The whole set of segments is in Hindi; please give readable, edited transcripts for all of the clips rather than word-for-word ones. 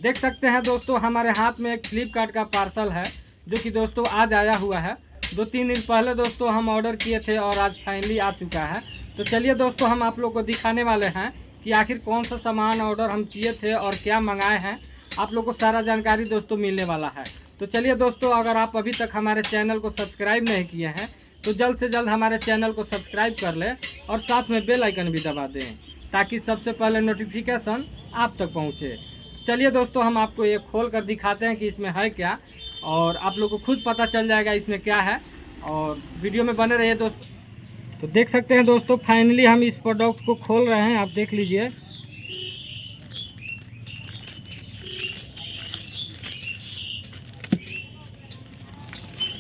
देख सकते हैं दोस्तों हमारे हाथ में एक फ्लिपकार्ट का पार्सल है जो कि दोस्तों आज आया हुआ है। 2-3 दिन पहले दोस्तों हम ऑर्डर किए थे और आज फाइनली आ चुका है। तो चलिए दोस्तों हम आप लोग को दिखाने वाले हैं कि आखिर कौन सा सामान ऑर्डर हम किए थे और क्या मंगाए हैं। आप लोग को सारा जानकारी दोस्तों मिलने वाला है। तो चलिए दोस्तों, अगर आप अभी तक हमारे चैनल को सब्सक्राइब नहीं किए हैं तो जल्द से जल्द हमारे चैनल को सब्सक्राइब कर लें और साथ में बेल आइकन भी दबा दें ताकि सबसे पहले नोटिफिकेशन आप तक पहुंचे। चलिए दोस्तों हम आपको ये खोल कर दिखाते हैं कि इसमें है क्या और आप लोग को खुद पता चल जाएगा इसमें क्या है, और वीडियो में बने रहिए दोस्तों। तो देख सकते हैं दोस्तों फाइनली हम इस प्रोडक्ट को खोल रहे हैं, आप देख लीजिए।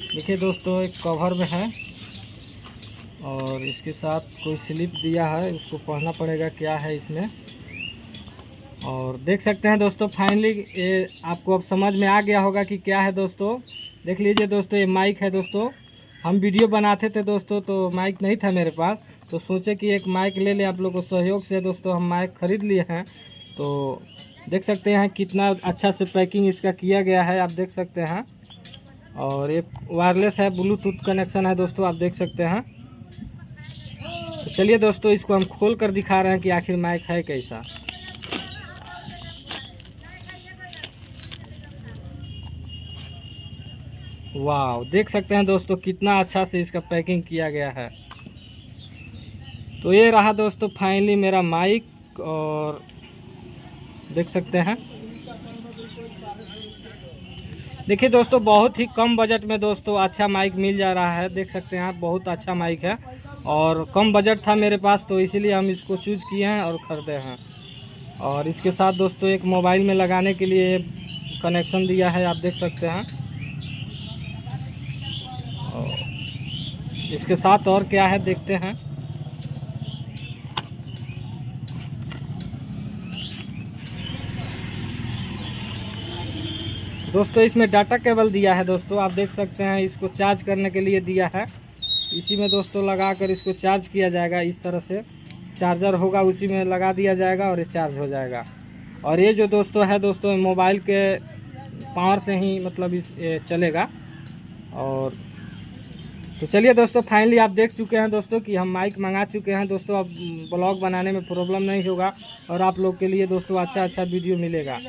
देखिए दोस्तों एक कवर में है और इसके साथ कोई स्लिप दिया है, उसको पढ़ना पड़ेगा क्या है इसमें। और देख सकते हैं दोस्तों फाइनली ये आपको अब समझ में आ गया होगा कि क्या है दोस्तों। देख लीजिए दोस्तों ये माइक है दोस्तों। हम वीडियो बनाते थे दोस्तों तो माइक नहीं था मेरे पास, तो सोचे कि एक माइक ले ले, आप लोगों को सहयोग से दोस्तों हम माइक खरीद लिए हैं। तो देख सकते हैं कितना अच्छा से पैकिंग इसका किया गया है, आप देख सकते हैं। और ये वायरलेस है, ब्लूटूथ कनेक्शन है दोस्तों, आप देख सकते हैं। तो चलिए दोस्तों इसको हम खोल कर दिखा रहे हैं कि आखिर माइक है कैसा। वाह, देख सकते हैं दोस्तों कितना अच्छा से इसका पैकिंग किया गया है। तो ये रहा दोस्तों फाइनली मेरा माइक, और देख सकते हैं। देखिए दोस्तों बहुत ही कम बजट में दोस्तों अच्छा माइक मिल जा रहा है, देख सकते हैं आप। बहुत अच्छा माइक है और कम बजट था मेरे पास तो इसीलिए हम इसको चूज़ किए हैं और ख़रीदे हैं। और इसके साथ दोस्तों एक मोबाइल में लगाने के लिए कनेक्शन दिया है, आप देख सकते हैं। और इसके साथ और क्या है देखते हैं। दोस्तों इसमें डाटा केबल दिया है दोस्तों, आप देख सकते हैं। इसको चार्ज करने के लिए दिया है, इसी में दोस्तों लगाकर इसको चार्ज किया जाएगा। इस तरह से चार्जर होगा, उसी में लगा दिया जाएगा और ये चार्ज हो जाएगा। और ये जो दोस्तों है दोस्तों मोबाइल के पावर से ही मतलब ये चलेगा। और तो चलिए दोस्तों फाइनली आप देख चुके हैं दोस्तों कि हम माइक मंगा चुके हैं दोस्तों। अब ब्लॉग बनाने में प्रॉब्लम नहीं होगा और आप लोग के लिए दोस्तों अच्छा वीडियो मिलेगा।